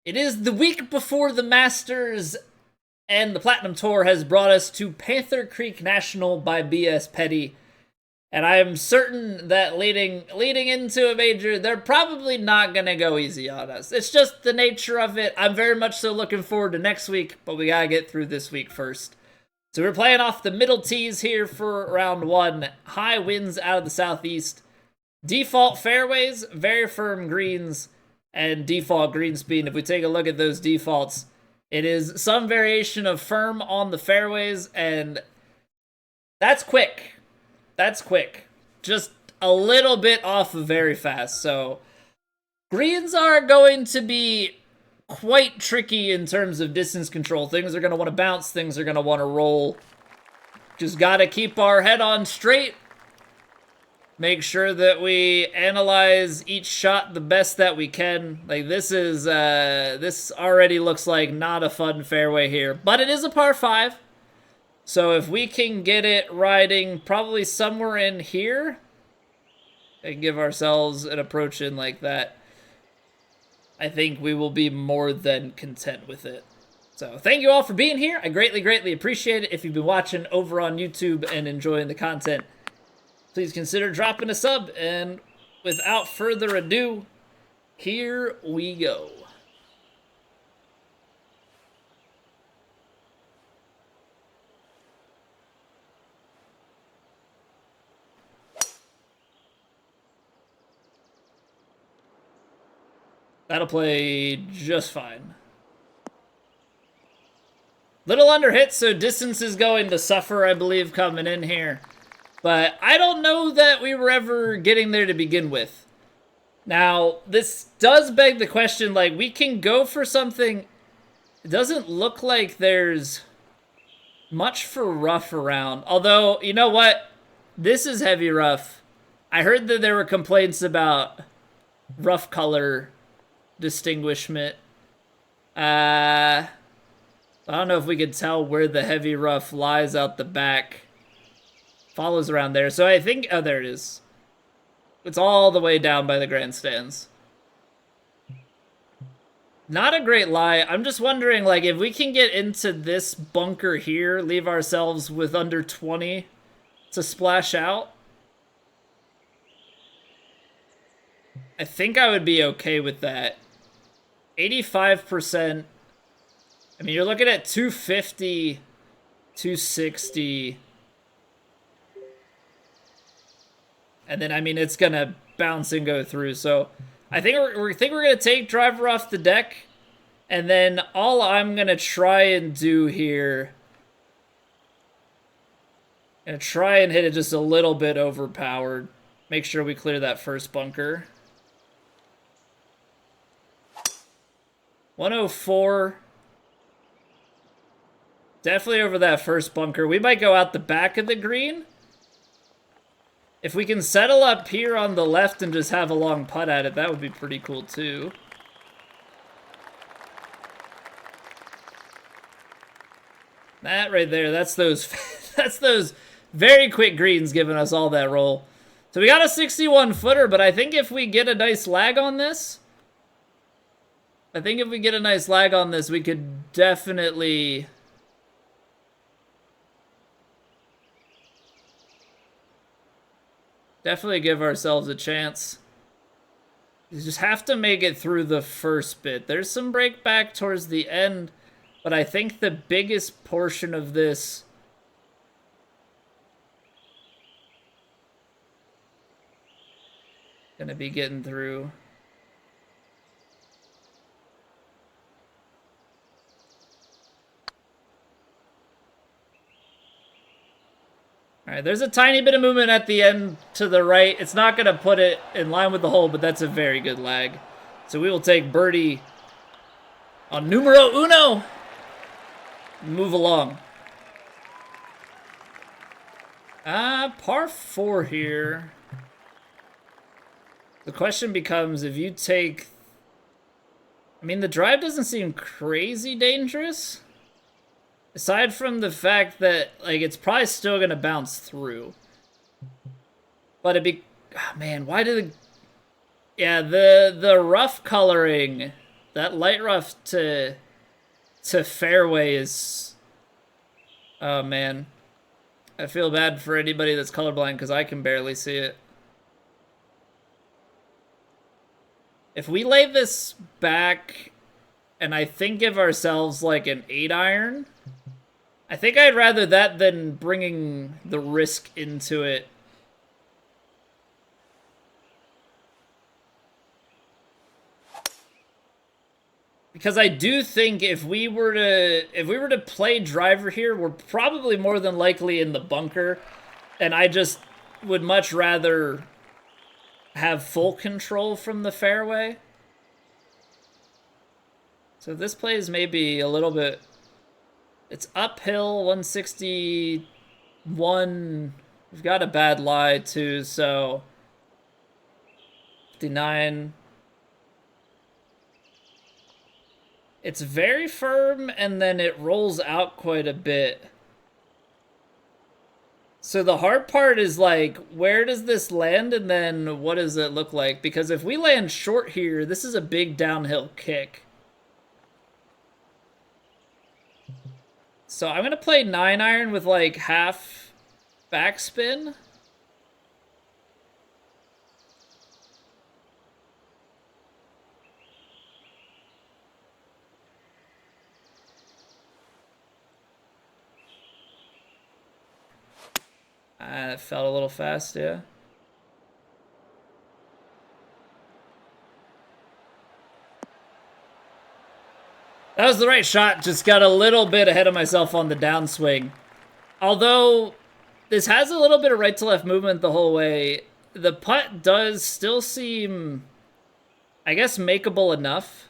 It is the week before the Masters, and the Platinum Tour has brought us to Panther Creek National by B.S. Petty. And I am certain that leading into a major, they're probably not going to go easy on us. It's just the nature of it. I'm very much so looking forward to next week, but we got to get through this week first. So we're playing off the middle tees here for round one. High winds out of the southeast. Default fairways, very firm greens, and default green speed. If we take a look at those defaults, it is some variation of firm on the fairways, and that's quick. That's quick. Just a little bit off of very fast. So greens are going to be quite tricky in terms of distance control. Things are going to want to bounce. Things are going to want to roll. Just got to keep our head on straight. Make sure that we analyze each shot the best that we can. Like this already looks like not a fun fairway here, but it is a par 5. So if we can get it riding probably somewhere in here and give ourselves an approach in like that, I think we will be more than content with it. So thank you all for being here. I greatly appreciate it. If you've been watching over on YouTube and enjoying the content, please consider dropping a sub. And without further ado, here we go. That'll play just fine. Little under hit, so distance is going to suffer, I believe, coming in here. But I don't know that we were ever getting there to begin with. Now, this does beg the question, like, we can go for something. It doesn't look like there's much for rough around. Although, you know what? This is heavy rough. I heard that there were complaints about rough color distinguishment. I don't know if we could tell where the heavy rough lies out the back. Follows around there. So I think, oh, there it is. It's all the way down by the grandstands. Not a great lie. I'm just wondering, like, if we can get into this bunker here, leave ourselves with under 20 to splash out, I think I would be okay with that. 85%. I mean, you're looking at 250, 260. And then, I mean, it's going to bounce and go through. So I think we're going to take driver off the deck. And then all I'm going to try and do here, I'm going to try and hit it just a little bit overpowered. Make sure we clear that first bunker. 104. Definitely over that first bunker. We might go out the back of the green. If we can settle up here on the left and just have a long putt at it, that would be pretty cool too. That right there, that's those that's those very quick greens giving us all that roll. So we got a 61 footer, but I think if we get a nice lag on this, we could definitely give ourselves a chance. You just have to make it through the first bit. There's some break back towards the end, but I think the biggest portion of this gonna be getting through. All right, there's a tiny bit of movement at the end to the right. It's not going to put it in line with the hole, but that's a very good lag. So we will take birdie on numero uno. Move along. Par 4 here. The question becomes if you take... I mean, the drive doesn't seem crazy dangerous. Aside from the fact that, like, it's probably still going to bounce through. But it'd be... Oh, man, why did the... Yeah, the rough coloring that light rough to fairway is... Oh, man. I feel bad for anybody that's colorblind because I can barely see it. If we lay this back and I think give ourselves like an 8-iron, I think I'd rather that than bringing the risk into it. Because I do think if we were to play driver here, we're probably more than likely in the bunker, and I just would much rather have full control from the fairway. So this play is maybe a little bit... It's uphill, 161. We've got a bad lie too, so 59. It's very firm, and then it rolls out quite a bit. So the hard part is, like, where does this land, and then what does it look like? Because if we land short here, this is a big downhill kick. So I'm going to play 9-iron with, like, half backspin. That felt a little fast, yeah. That was the right shot, just got a little bit ahead of myself on the downswing. Although, this has a little bit of right to left movement the whole way, the putt does still seem, I guess, makeable enough.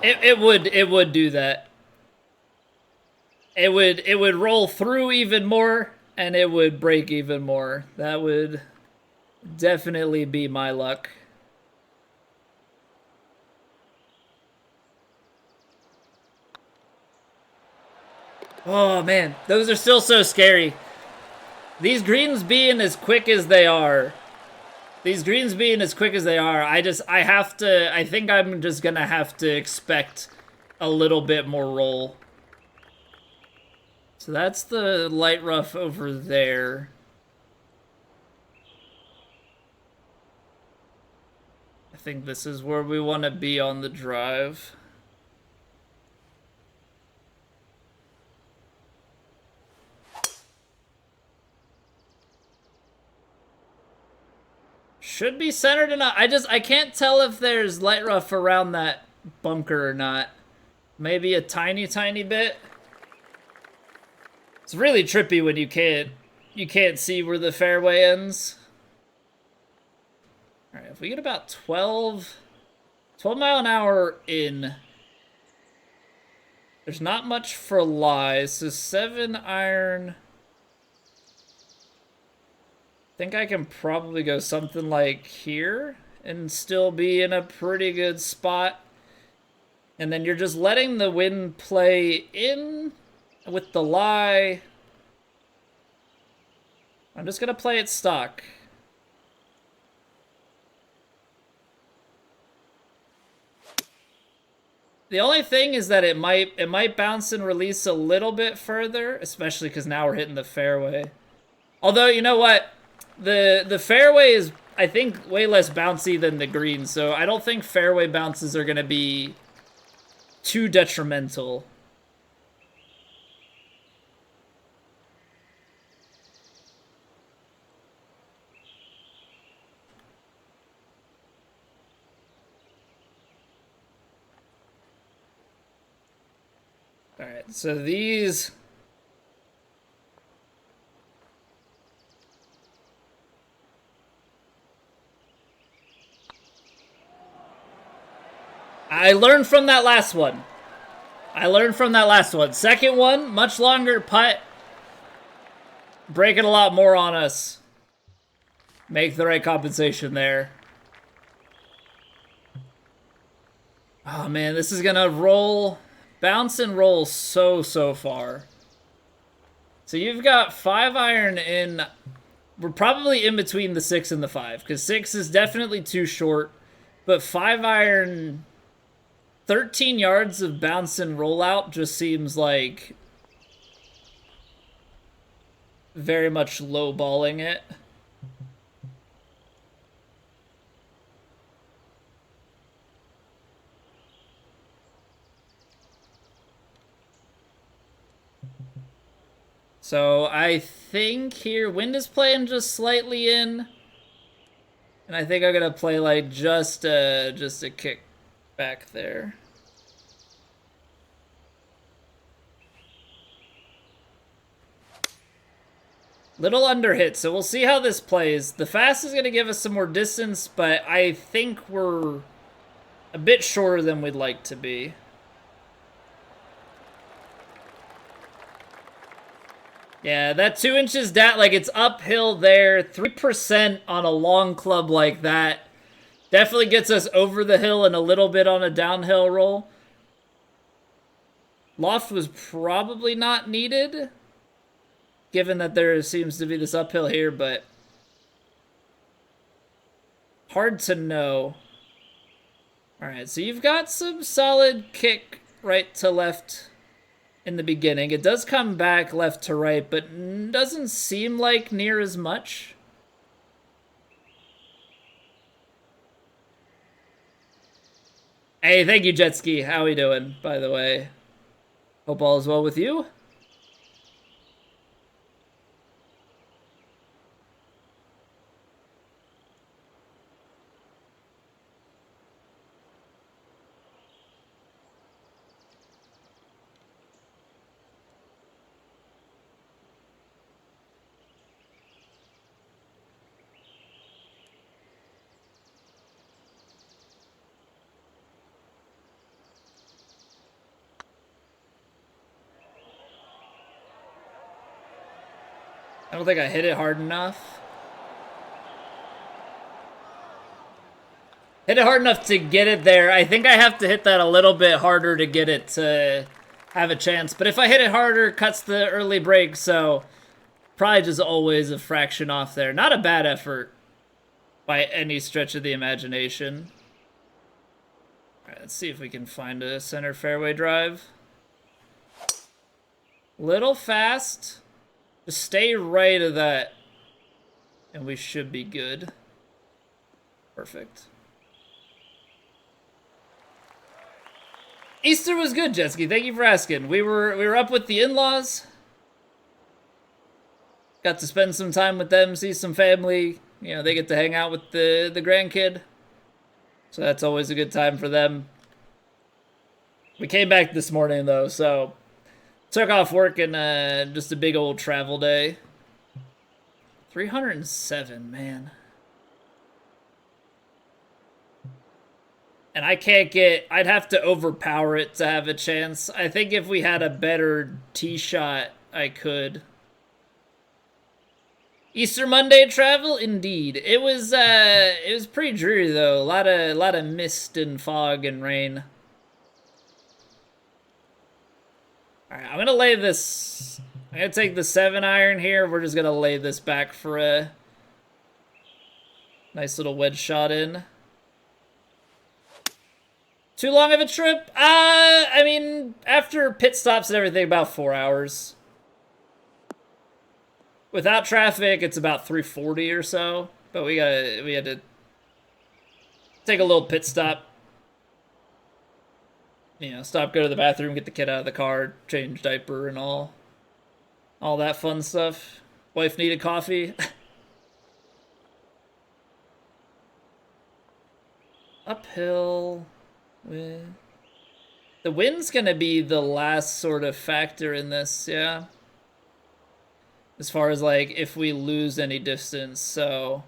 It would do that. It would roll through even more, and it would break even more. That would definitely be my luck. Oh man, those are still so scary. These greens being as quick as they are. I think I'm just gonna have to expect a little bit more roll. So that's the light rough over there. I think this is where we want to be on the drive. Should be centered enough. I can't tell if there's light rough around that bunker or not. Maybe a tiny bit. It's really trippy when you can't see where the fairway ends. All right, if we get about 12 mile an hour in, there's not much for lies. So 7-iron. I think I can probably go something like here and still be in a pretty good spot. And then you're just letting the wind play in with the lie. I'm just gonna play it stock. The only thing is that it might bounce and release a little bit further, especially because now we're hitting the fairway. Although, you know what? The fairway is, I think, way less bouncy than the green, so I don't think fairway bounces are going to be too detrimental. All right, so these... I learned from that last one. I learned from that last one. Second one, much longer putt. Breaking a lot more on us. Make the right compensation there. Oh man, this is gonna roll, bounce and roll so far. So you've got 5-iron in. We're probably in between the 6 and the 5, because 6 is definitely too short. But 5-iron, 13 yards of bounce and rollout just seems like very much low-balling it. So I think here, wind is playing just slightly in. And I think I'm going to play like just a kick back there. Little under hit, so we'll see how this plays. The fast is going to give us some more distance, but I think we're a bit shorter than we'd like to be. Yeah, that 2 inches down, like it's uphill there. 3% on a long club like that definitely gets us over the hill and a little bit on a downhill roll. Loft was probably not needed, given that there seems to be this uphill here, but hard to know. All right, so you've got some solid kick right to left in the beginning. It does come back left to right, but doesn't seem like near as much. Hey, thank you, Jetski. How we doing, by the way? Hope all is well with you. I don't think I hit it hard enough. Hit it hard enough to get it there. I think I have to hit that a little bit harder to get it to have a chance. But if I hit it harder, it cuts the early break. So probably just always a fraction off there. Not a bad effort by any stretch of the imagination. All right, let's see if we can find a center fairway drive. Little fast. Just stay right of that, and we should be good. Perfect. Easter was good, Jetski. Thank you for asking. We were up with the in-laws. Got to spend some time with them, see some family. You know, they get to hang out with the grandkid. So that's always a good time for them. We came back this morning, though, so took off work and just a big old travel day. 307, man. And I can't get... I'd have to overpower it to have a chance. I think if we had a better tee shot, I could. Easter Monday travel? Indeed. It was pretty dreary, though. A lot of mist and fog and rain. Alright, I'm gonna lay this... I'm gonna take the 7-iron here. We're just gonna lay this back for a nice little wedge shot in. Too long of a trip? I mean, after pit stops and everything, about 4 hours. Without traffic, it's about 340 or so. But we had to take a little pit stop. You know, stop, go to the bathroom, get the kid out of the car, change diaper and all that fun stuff. Wife needed coffee. Uphill. The wind's gonna be the last sort of factor in this, yeah. As far as like if we lose any distance, so.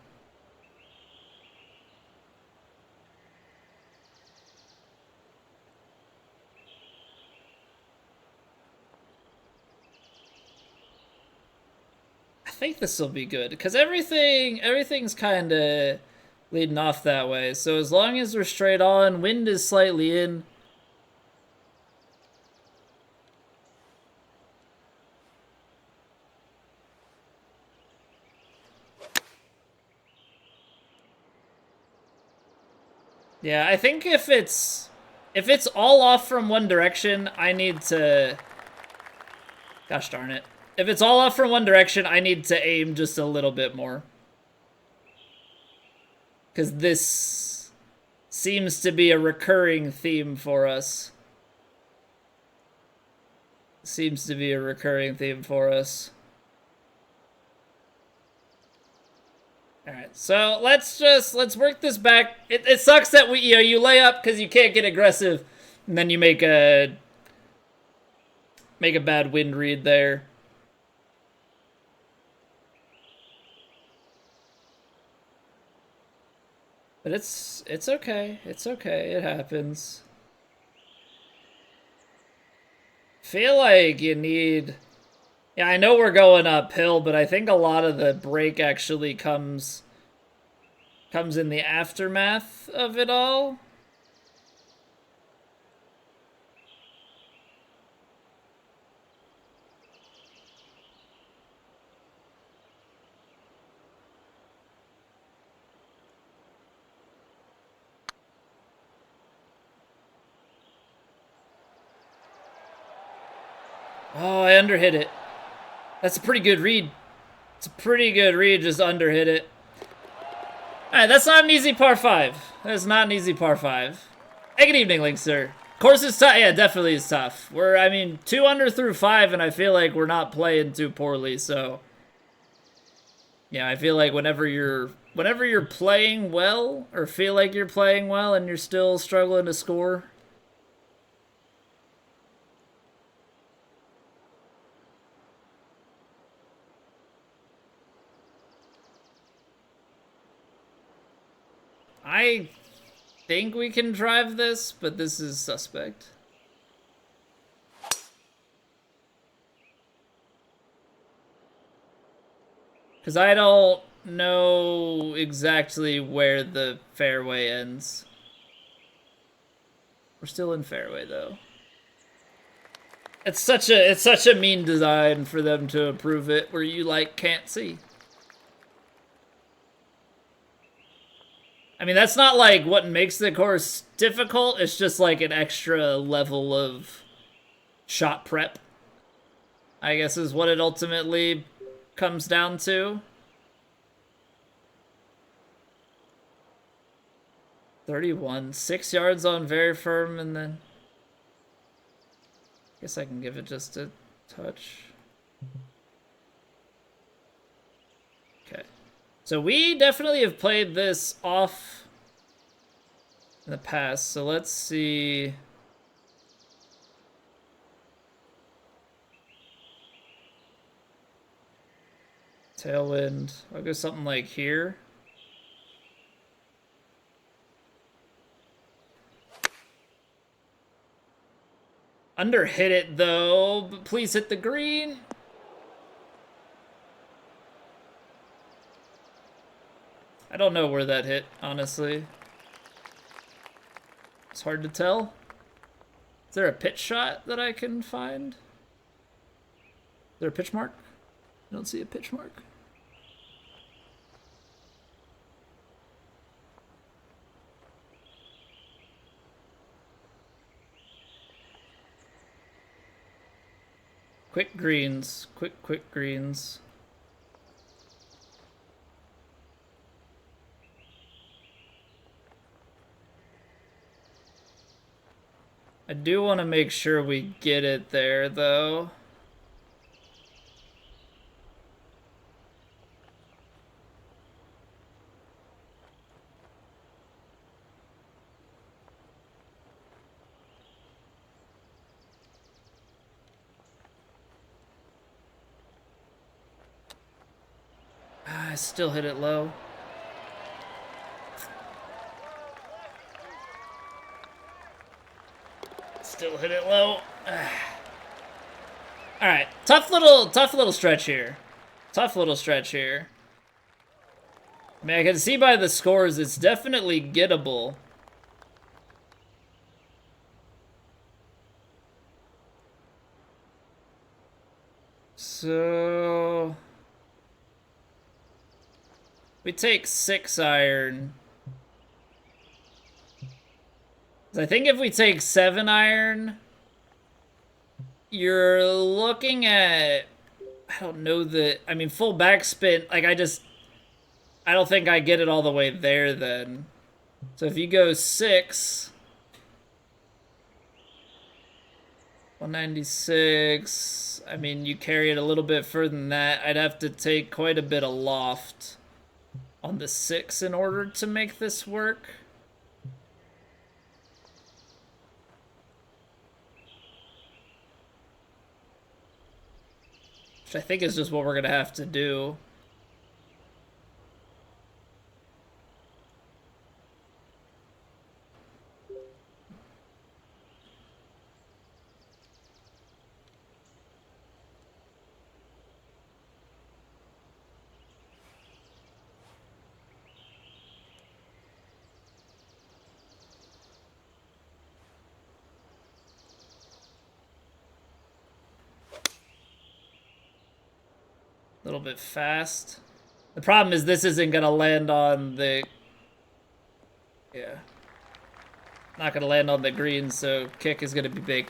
think this will be good because everything's kind of leading off that way. So as long as we're straight on, wind is slightly in. Yeah, I think if it's all off from one direction, I need to... Gosh darn it. If it's all off from one direction, I need to aim just a little bit more. Because this seems to be a recurring theme for us. Seems to be a recurring theme for us. Alright, so let's work this back. It sucks that you lay up because you can't get aggressive, and then you make a bad wind read there. But it's okay. It's okay. It happens. Feel like you need... Yeah, I know we're going uphill, but I think a lot of the break actually comes in the aftermath of it all. Oh, I underhit it. That's a pretty good read. It's a pretty good read, just underhit it. Alright, that's not an easy par 5. That's not an easy par 5. Hey, good evening, Linkster. Course is tough. Yeah, definitely is tough. I mean, 2 under through 5, and I feel like we're not playing too poorly, so... Yeah, I feel like whenever you're playing well, or feel like you're playing well, and you're still struggling to score... I think we can drive this, but this is suspect. Because I don't know exactly where the fairway ends. We're still in fairway, though. It's such a mean design for them to approve it where you, like, can't see. I mean, that's not, like, what makes the course difficult. It's just, like, an extra level of shot prep, I guess is what it ultimately comes down to. 31. 6 yards on very firm, and then... I guess I can give it just a touch. Okay. So we definitely have played this off in the past, so let's see. Tailwind. I'll go something like here. Underhit it though, but please hit the green. I don't know where that hit, honestly. It's hard to tell. Is there a pitch shot that I can find? Is there a pitch mark? I don't see a pitch mark. Quick greens. Quick greens. I do want to make sure we get it there, though. I still hit it low. Still hit it low. All right, tough little stretch here. Tough little stretch here. I mean, I can see by the scores, it's definitely gettable. So we take 6 iron. I think if we take 7 iron, you're looking at, I don't know I mean, full backspin, like I don't think I get it all the way there then. So if you go 6, 196, I mean, you carry it a little bit further than that. I'd have to take quite a bit of loft on the 6 in order to make this work. Which I think is just what we're gonna have to do. A little bit fast. The problem is this isn't gonna land on the... Yeah. Not gonna land on the green, so kick is gonna be big.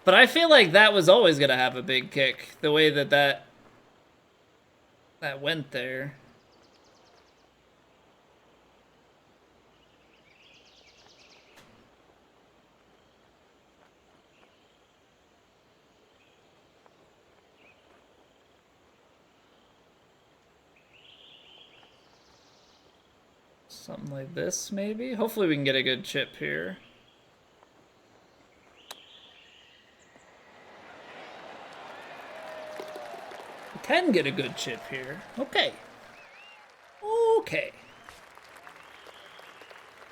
But I feel like that was always gonna have a big kick, the way that went there. Something like this, maybe? Hopefully we can get a good chip here. We can get a good chip here. Okay. Okay.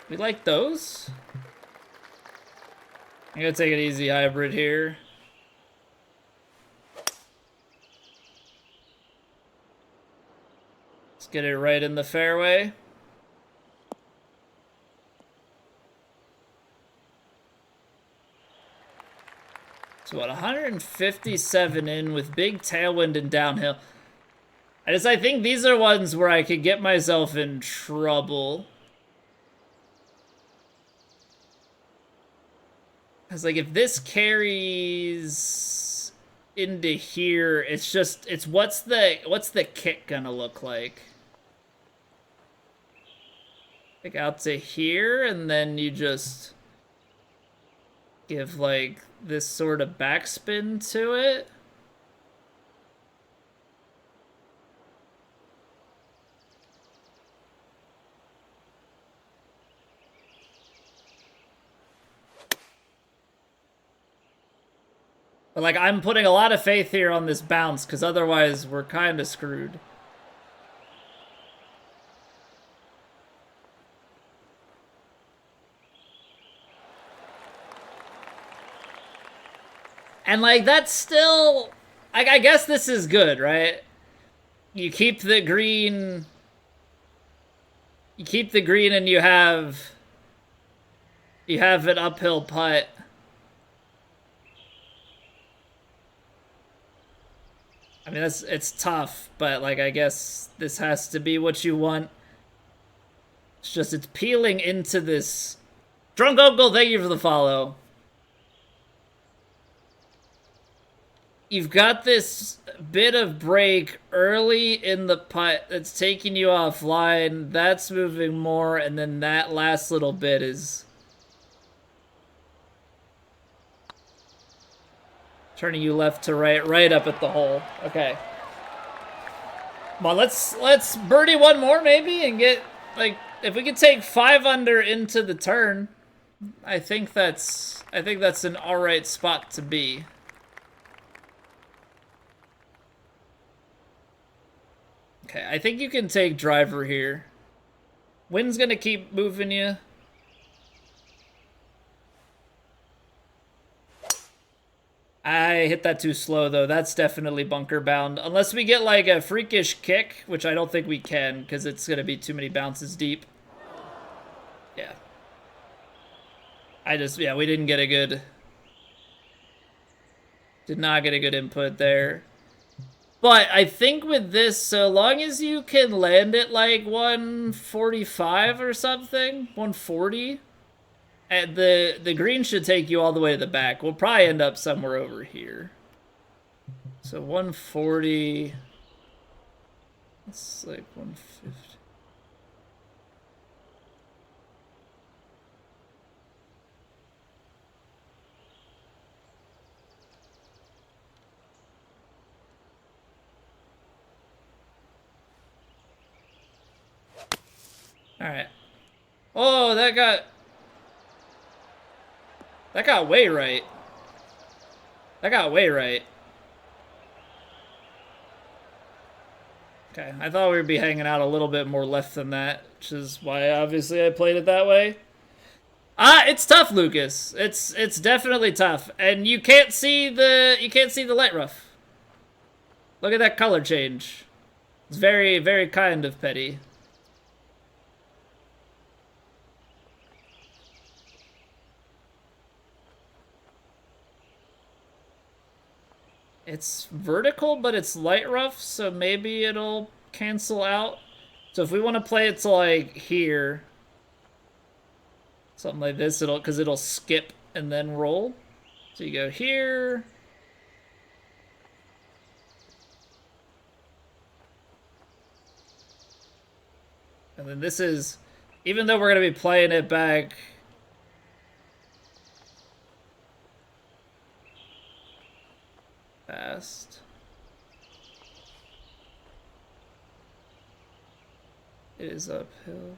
We like those. I'm gonna take an easy hybrid here. Let's get it right in the fairway. So what, 157 in with big tailwind and downhill. I think these are ones where I could get myself in trouble. Because like if this carries into here, it's what's the kick gonna look like? Like out to here, and then you just give like this sort of backspin to it. But like I'm putting a lot of faith here on this bounce, because otherwise we're kind of screwed. And like that's still, I guess this is good, right? You keep the green, and you have an uphill putt. I mean, it's tough, but like I guess this has to be what you want. It's just it's peeling into this. Drunk Uncle, thank you for the follow. You've got this bit of break early in the putt that's taking you offline. That's moving more, and then that last little bit is turning you left to right up at the hole. Okay. Come on, let's birdie one more maybe and get like if we could take 5 under into the turn. I think that's an all right spot to be. Okay, I think you can take driver here. Wind's gonna keep moving you. I I hit that too slow, though. That's definitely bunker bound. Unless we get, like, a freakish kick, which I don't think we can, because it's going to be too many bounces deep. Yeah. Yeah, we didn't get a good... Did not get a good input there. But I think with this, so long as you can land it, like, 145 or something, 140... And the green should take you all the way to the back. We'll probably end up somewhere over here. So 140. It's like 150. All right. Oh, that got way right. That got way right. Okay, I thought we would be hanging out a little bit more left than that, which is why obviously I played it that way. It's tough, Lucas. It's definitely tough, and you can't see the light rough. Look at that color change. It's very, very kind of Petty. It's vertical, but it's light rough, so maybe it'll cancel out. So if we want to play it to, like, here, something like this, because it'll skip and then roll. So you go here. And then this is, even though we're going to be playing it back... fast. It is uphill.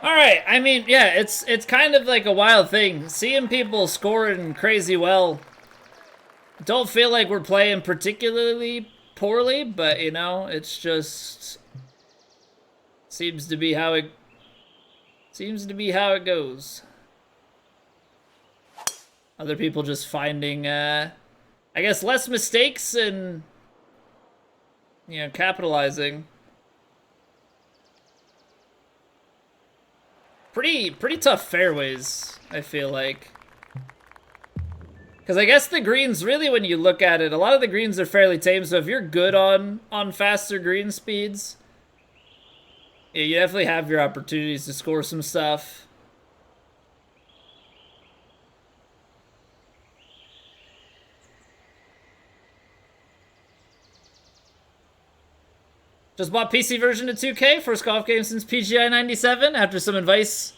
All right, I mean, yeah, it's kind of like a wild thing. Seeing people scoring crazy well. Don't feel like we're playing particularly poorly, but, you know, it's just... seems to be how it goes. Other people just finding, I guess, less mistakes and, you know, capitalizing. Pretty tough fairways, I feel like. Because I guess the greens, really, when you look at it, a lot of the greens are fairly tame, so if you're good on faster green speeds, yeah, you definitely have your opportunities to score some stuff. Just bought PC version of 2K, first golf game since PGA 97, after some advice.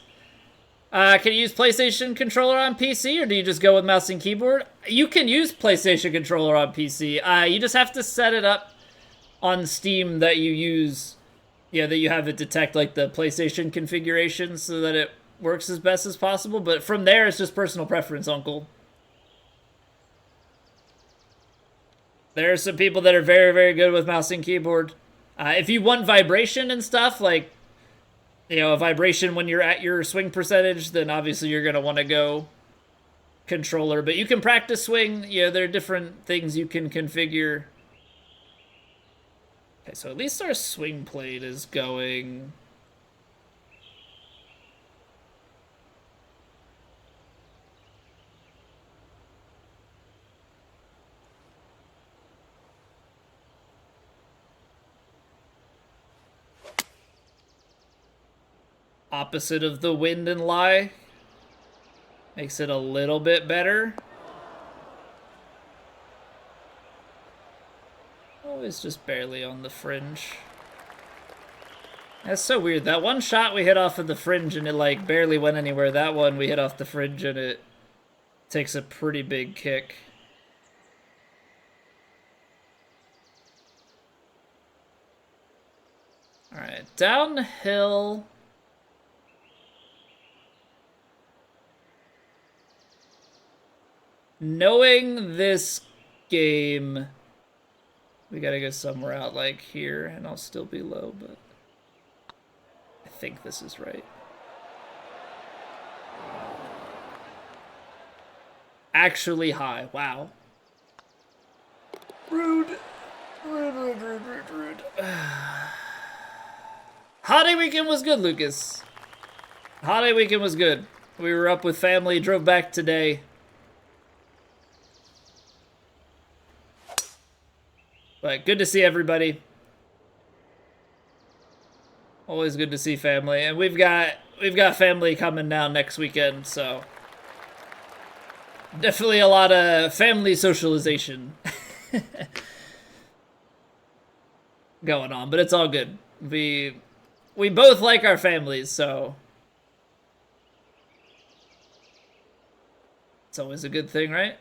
Can you use PlayStation controller on PC, or do you just go with mouse and keyboard? You can use PlayStation controller on PC. You just have to set it up on Steam that you use, yeah, that you have it detect like the PlayStation configuration so that it works as best as possible. But from there, it's just personal preference, Uncle. There are some people that are very, very good with mouse and keyboard. If you want vibration and stuff, like, you know, a vibration when you're at your swing percentage, then obviously you're going to want to go controller. But you can practice swing. You know, there are different things you can configure. Okay, so at least our swing plate is going... opposite of the wind and lie. Makes it a little bit better. Oh, it's just barely on the fringe. That's so weird. That one shot we hit off of the fringe and it like barely went anywhere. That one we hit off the fringe and it takes a pretty big kick. All right, downhill. Knowing this game. We gotta go somewhere out like here, and I'll still be low, but I think this is right. Actually high. Wow. Rude. Rude. Holiday weekend was good, Lucas. Holiday weekend was good. We were up with family, drove back today. But good to see everybody. Always good to see family. And we've got family coming down next weekend, so definitely a lot of family socialization going on, but it's all good. We both like our families, so it's always a good thing, right?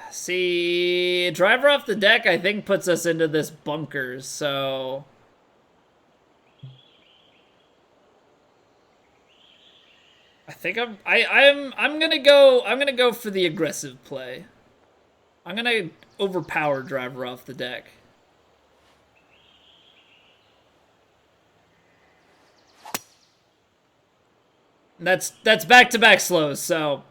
See, driver off the deck, I think, puts us into this bunkers, so I think I'm gonna go for the aggressive play. I'm gonna overpower driver off the deck. That's back-to-back slows, so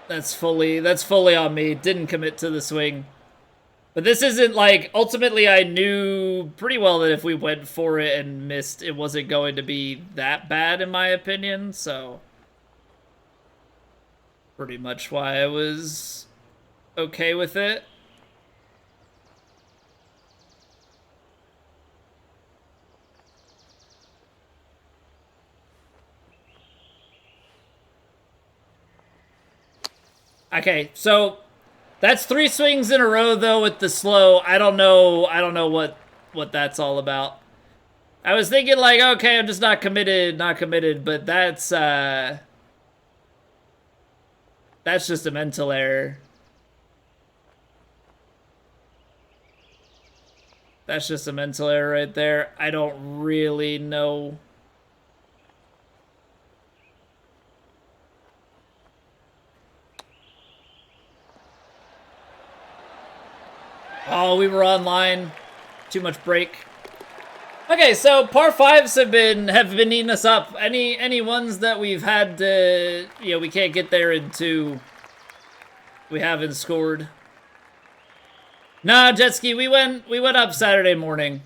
that's fully on me. Didn't commit to the swing. But this isn't like, ultimately I knew pretty well that if we went for it and missed, it wasn't going to be that bad in my opinion, so pretty much why I was okay with it. Okay, so that's 3 swings in a row though with the slow. I don't know what that's all about. I was thinking like, okay, I'm just not committed, but that's just a mental error. That's just a mental error right there. I don't really know. Oh, we were online. Too much break. Okay, so par 5s have been eating us up. Any ones that we've had to, we can't get there in 2. We haven't scored. Nah, jet ski, we went up Saturday morning.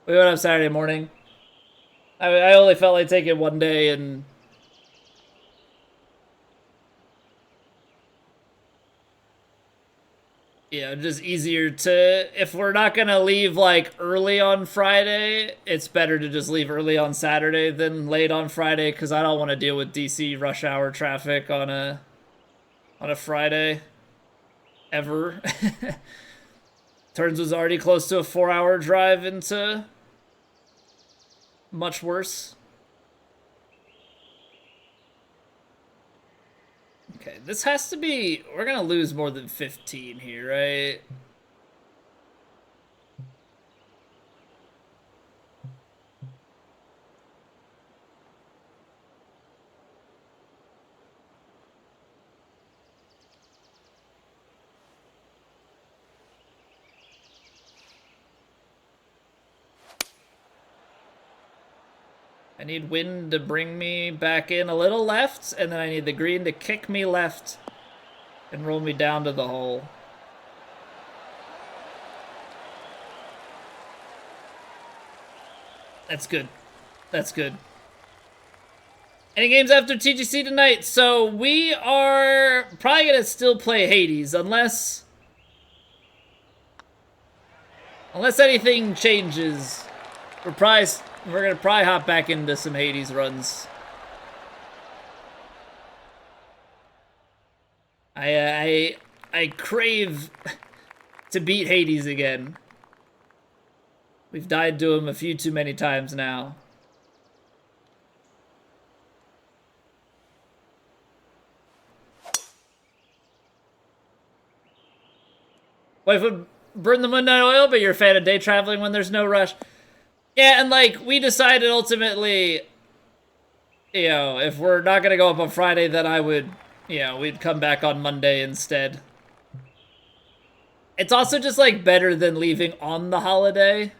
I only felt like taking one day and yeah, just easier to, if we're not gonna leave like early on Friday, it's better to just leave early on Saturday than late on Friday, because I don't want to deal with DC rush hour traffic on a Friday ever. Turns was already close to a 4-hour drive into much worse. Okay, this has to be, we're gonna lose more than 15 here, right? I need wind to bring me back in a little left, and then I need the green to kick me left and roll me down to the hole. That's good. That's good. Any games after TGC tonight? So we are probably going to still play Hades, unless anything changes. We're gonna probably hop back into some Hades runs. I crave to beat Hades again. We've died to him a few too many times now. Wife would burn the midnight oil, but you're a fan of day traveling when there's no rush. Yeah, and like we decided ultimately, if we're not gonna go up on Friday, then I would, we'd come back on Monday instead. It's also just like better than leaving on the holiday,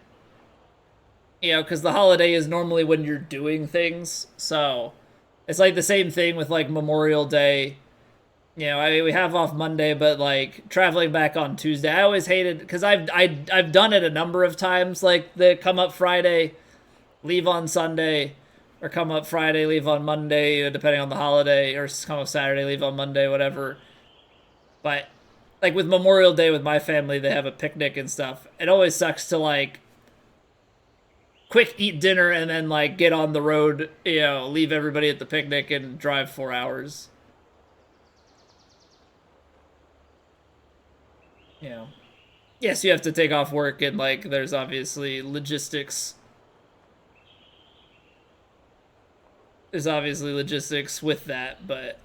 because the holiday is normally when you're doing things. So it's like the same thing with like Memorial Day. I mean, we have off Monday, but like traveling back on Tuesday, I always hated because I've done it a number of times. Like the come up Friday, leave on Sunday, or come up Friday, leave on Monday, depending on the holiday, or come up Saturday, leave on Monday, whatever. But like with Memorial Day with my family, they have a picnic and stuff. It always sucks to like quick eat dinner and then like get on the road, leave everybody at the picnic and drive 4 hours. Yes, you have to take off work and like there's obviously logistics. There's obviously logistics with that, but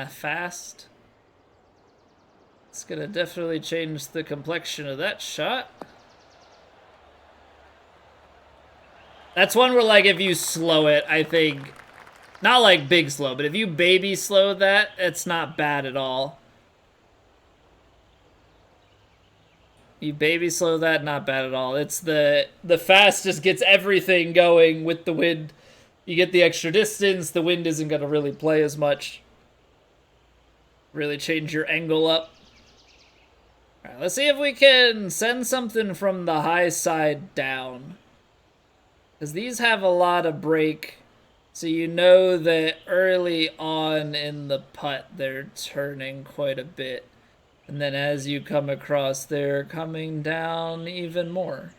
fast. It's gonna definitely change the complexion of that shot. That's one where, like, if you slow it, I think, not like big slow, but if you baby slow that, it's not bad at all. You baby slow that, not bad at all. It's the fast just gets everything going with the wind. You get the extra distance, the wind isn't gonna really play as much. Really change your angle up. Alright, let's see if we can send something from the high side down. Because these have a lot of break. So you know that early on in the putt, they're turning quite a bit. And then as you come across, they're coming down even more.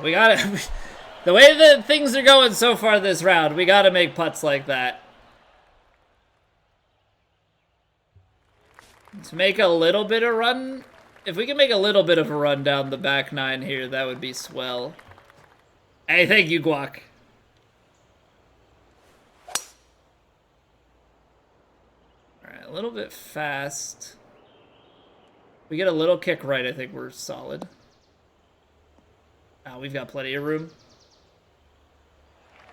We gotta... The way that things are going so far this round, we gotta make putts like that. Let's make a little bit of run. If we can make a little bit of a run down the back nine here, that would be swell. Hey, thank you, Guac. Alright, a little bit fast. We get a little kick right, I think we're solid. Oh, we've got plenty of room.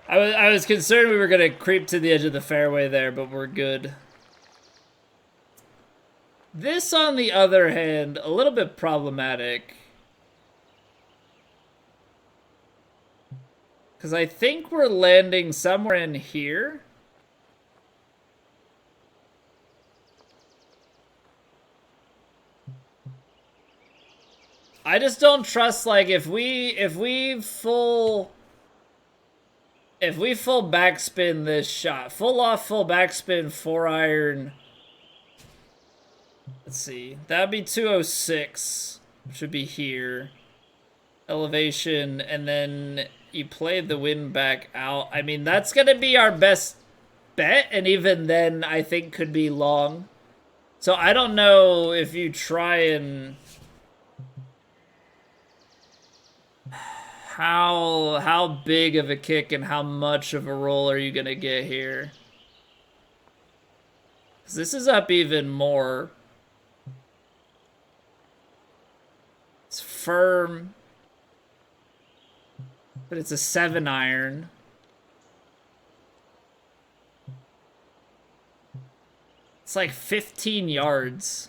I was concerned we were going to creep to the edge of the fairway there, but we're good. This, on the other hand, a little bit problematic. Because I think we're landing somewhere in here. I just don't trust, like, if we full backspin this shot, full off, full backspin, 4-iron. Let's see. That'd be 206. Should be here. Elevation, and then you play the wind back out. I mean, that's gonna be our best bet, and even then, I think could be long. So I don't know if you try and... How big of a kick and how much of a roll are you gonna get here? 'Cause this is up even more. It's firm, but it's a 7-iron. It's like 15 yards.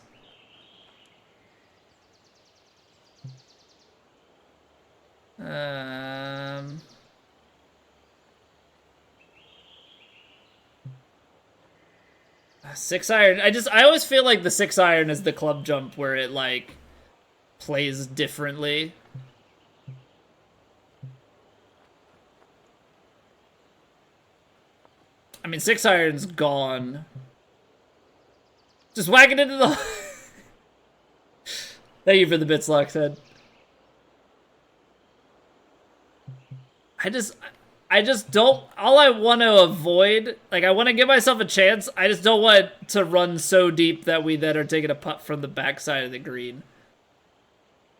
6-iron. I always feel like the 6-iron is the club jump where it like plays differently. I mean, 6-iron's gone. Just whack it into the... Thank you for the bits, Lockhead. I just don't. All I want to avoid, like, I want to give myself a chance. I just don't want it to run so deep that we then are taking a putt from the backside of the green.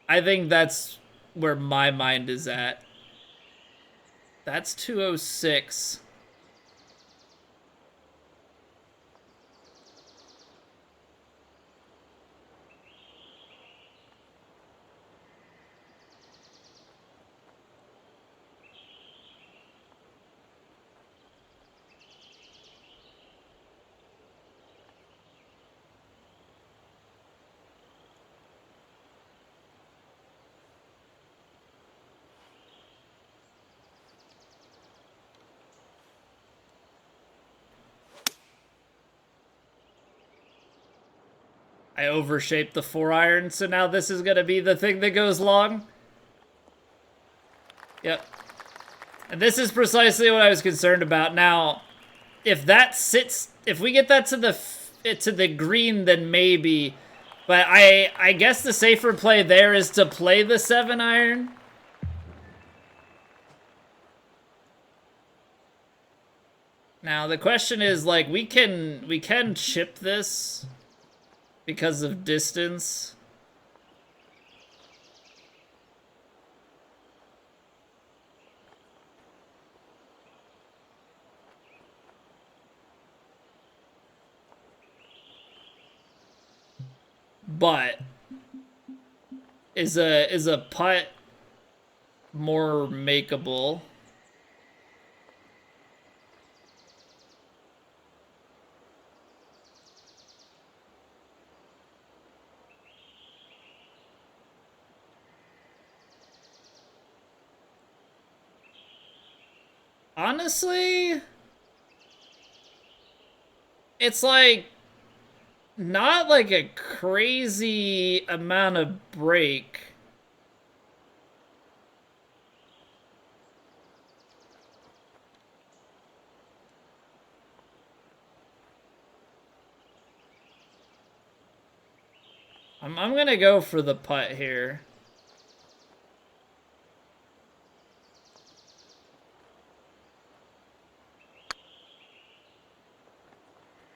I think that's where my mind is at. That's 206. I overshaped the 4-iron, so now this is going to be the thing that goes long. Yep. And this is precisely what I was concerned about. Now, if that sits, if we get that to the green, then maybe. But I guess the safer play there is to play the 7-iron. Now the question is, like, we can chip this because of distance. But is a putt more makeable? Honestly, it's like not like a crazy amount of break. I'm gonna go for the putt here.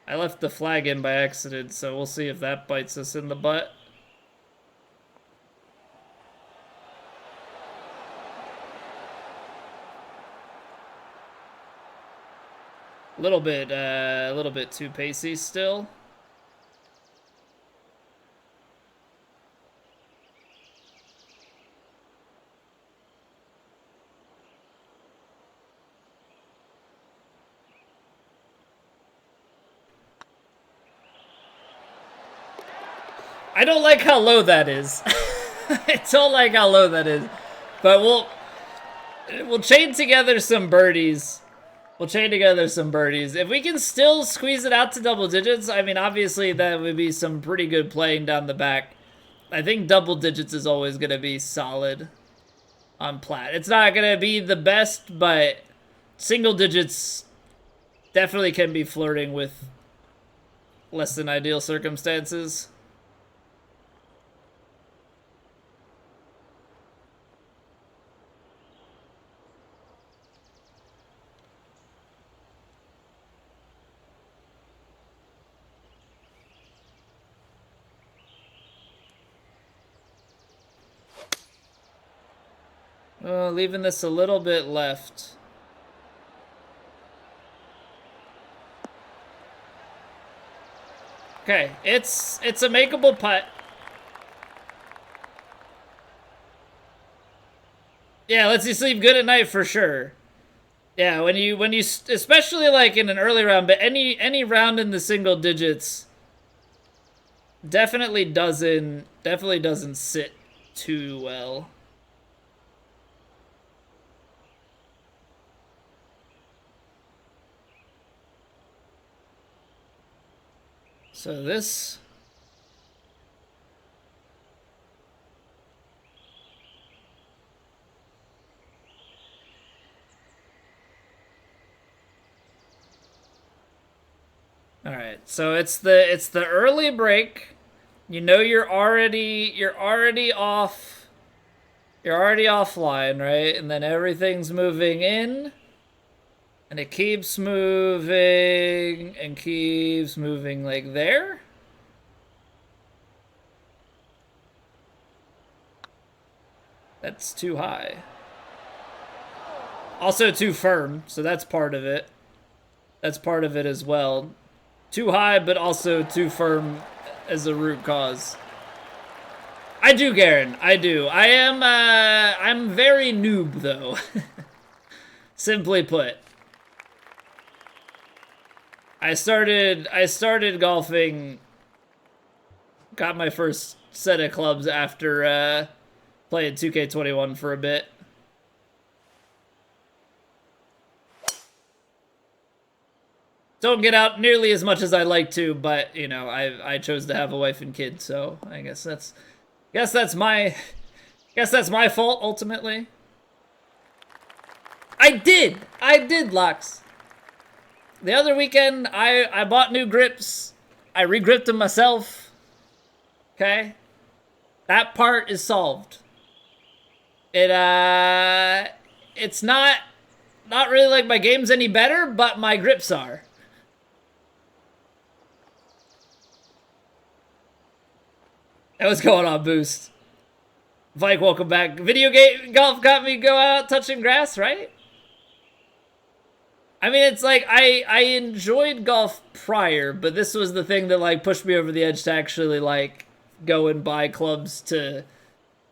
I left the flag in by accident, so we'll see if that bites us in the butt. A little bit too pacey still. I don't like how low that is. I don't like how low that is. But we'll chain together some birdies. We'll chain together some birdies. If we can still squeeze it out to double digits, I mean, obviously that would be some pretty good playing down the back. I think double digits is always going to be solid on plat. It's not going to be the best, but single digits definitely can be flirting with less than ideal circumstances. Leaving this a little bit left. Okay, it's a makeable putt. Yeah, lets you sleep good at night for sure. Yeah, when you especially like in an early round, but any round in the single digits definitely doesn't sit too well. So this... All right, so it's the early break. You know you're already off You're already offline, right? And then everything's moving in. And it keeps moving and keeps moving like there. That's too high. Also too firm, so that's part of it. That's part of it as well. Too high, but also too firm as a root cause. I do, Garen. I do. I'm very noob, though. Simply put. I started golfing, got my first set of clubs after playing 2K21 for a bit. Don't get out nearly as much as I'd like to, but you know, I chose to have a wife and kid, so I guess that's my fault ultimately. I did, Lux. The other weekend, I bought new grips. I re-gripped them myself. Okay, that part is solved. It's not really like my game's any better, but my grips are. Hey, what's going on, Boost? Vike, welcome back. Video game golf got me go out touching grass, right? I mean, it's like, I enjoyed golf prior, but this was the thing that, like, pushed me over the edge to actually, like, go and buy clubs to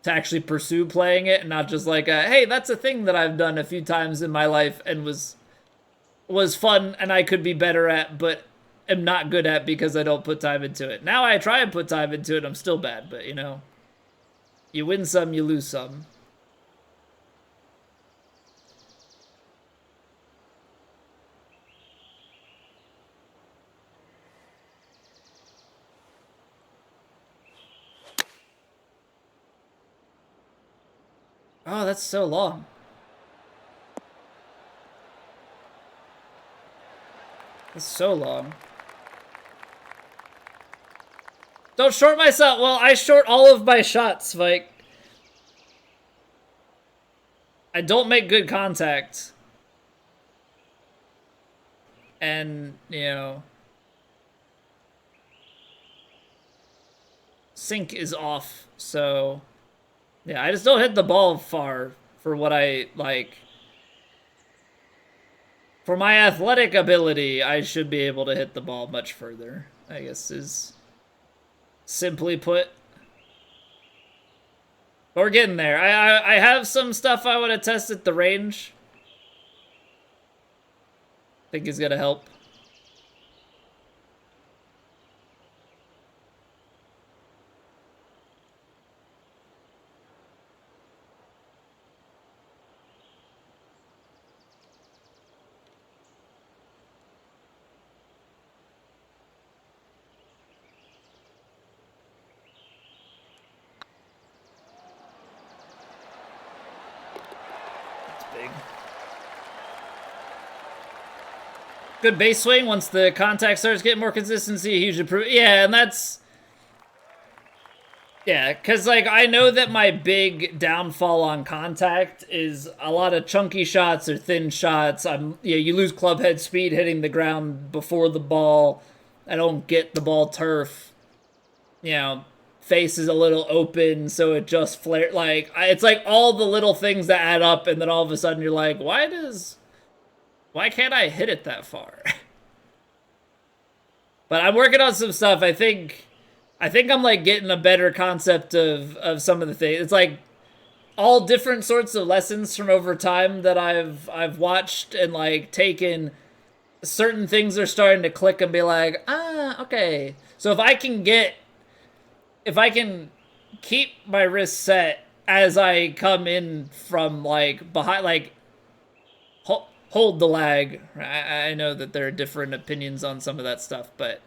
actually pursue playing it, and not just like, hey, that's a thing that I've done a few times in my life and was fun and I could be better at, but am not good at because I don't put time into it. Now I try and put time into it, I'm still bad, but, you know, you win some, you lose some. Oh, that's so long. That's so long. Don't short myself. Well, I short all of my shots, like. I don't make good contact. And, you know. Sync is off, so. Yeah, I just don't hit the ball far for what I, like. For my athletic ability, I should be able to hit the ball much further, I guess is simply put. But we're getting there. I have some stuff I want to test at the range. I think is going to help. Good base swing once the contact starts getting more consistency, huge improvement. Yeah, and that's... Yeah, because, like, I know that my big downfall on contact is a lot of chunky shots or thin shots. You lose club head speed hitting the ground before the ball. I don't get the ball turf. You know, face is a little open, so it just flares. Like, it's like all the little things that add up, and then all of a sudden you're like, why can't I hit it that far? But I'm working on some stuff. I think I'm like getting a better concept of some of the things. It's like all different sorts of lessons from over time that I've watched and like taken. Certain things are starting to click and be like, okay. So if I can keep my wrist set as I come in from like behind, like hold the lag. I know that there are different opinions on some of that stuff, but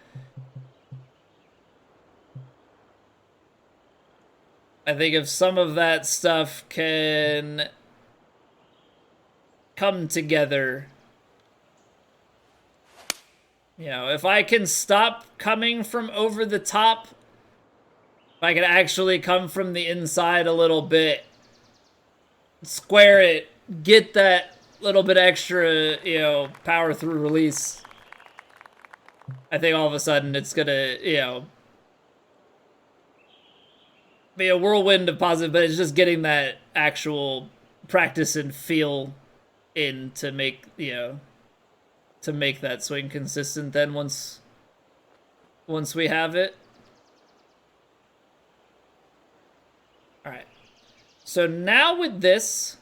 I think if some of that stuff can come together, you know, if I can stop coming from over the top, if I can actually come from the inside a little bit, square it, get that little bit extra, power through release, I think all of a sudden it's gonna, be a whirlwind of positive, but it's just getting that actual practice and feel in to make, to make that swing consistent then once we have it. All right. So now with this,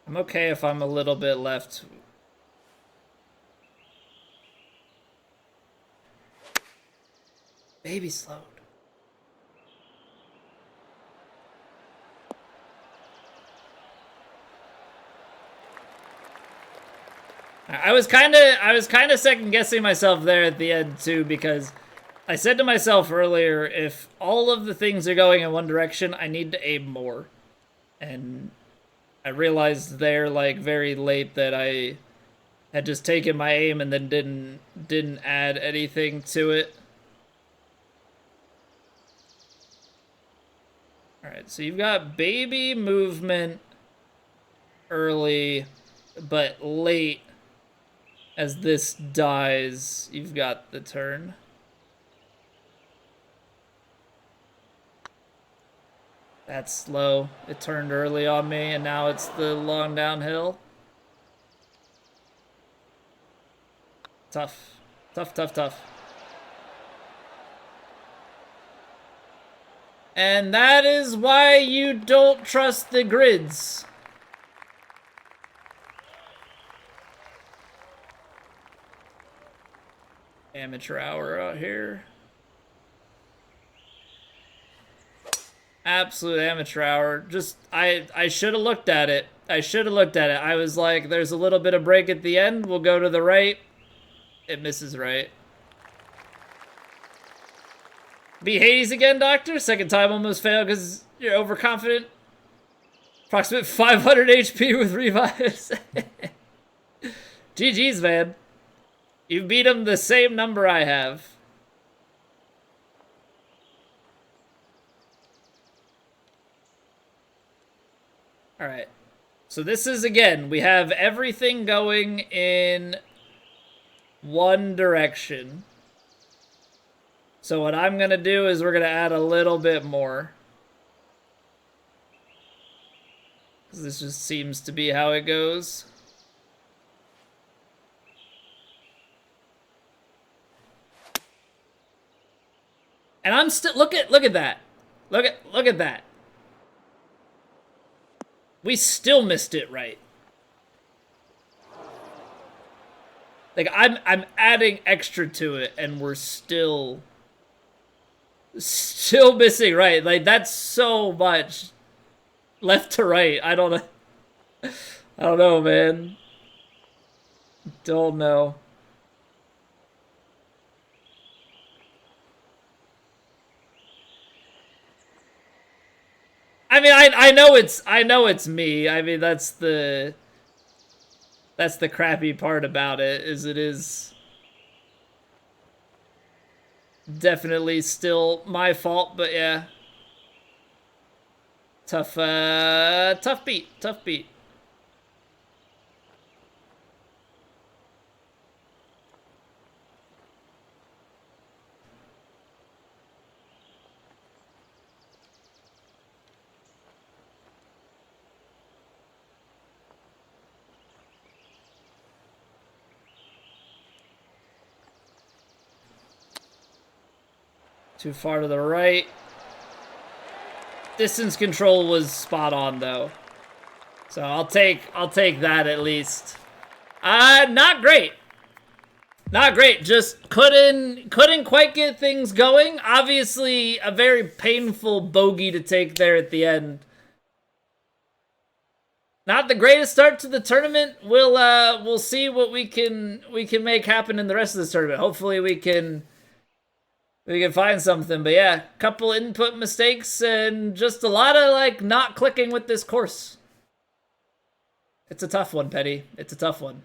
I'm okay if I'm a little bit left. Baby slowed. I was kind of second guessing myself there at the end too, because I said to myself earlier, if all of the things are going in one direction, I need to aim more. And I realized there, like, very late that I had just taken my aim and then didn't add anything to it. Alright, so you've got baby movement early, but late as this dies, you've got the turn. That's slow. It turned early on me, and now it's the long downhill. Tough. Tough. And that is why you don't trust the grids. Amateur hour out here. Absolute amateur hour. Just, I should have looked at it. I was like, there's a little bit of break at the end. We'll go to the right. It misses right. Be Hades again, Doctor? Second time almost failed because you're overconfident. Approximate 500 HP with revives. GG's, man. You beat him the same number I have. Alright. So this is, again, we have everything going in one direction. So what I'm going to do is we're going to add a little bit more. Because this just seems to be how it goes. And I'm still, look at that. Look at that. We still missed it right. Like, I'm adding extra to it, and we're still missing right. Like, that's so much left to right. I don't know, man. Don't know. I mean, I know it's me. I mean, that's the crappy part about it, is it is definitely still my fault, but yeah. Tough beat. Too far to the right. Distance control was spot on though. So I'll take that at least. Not great. Not great. Just couldn't quite get things going. Obviously a very painful bogey to take there at the end. Not the greatest start to the tournament. We'll see what we can make happen in the rest of this tournament. Hopefully we can we can find something. But yeah, couple input mistakes and just a lot of not clicking with this course. It's a tough one, Petty. It's a tough one.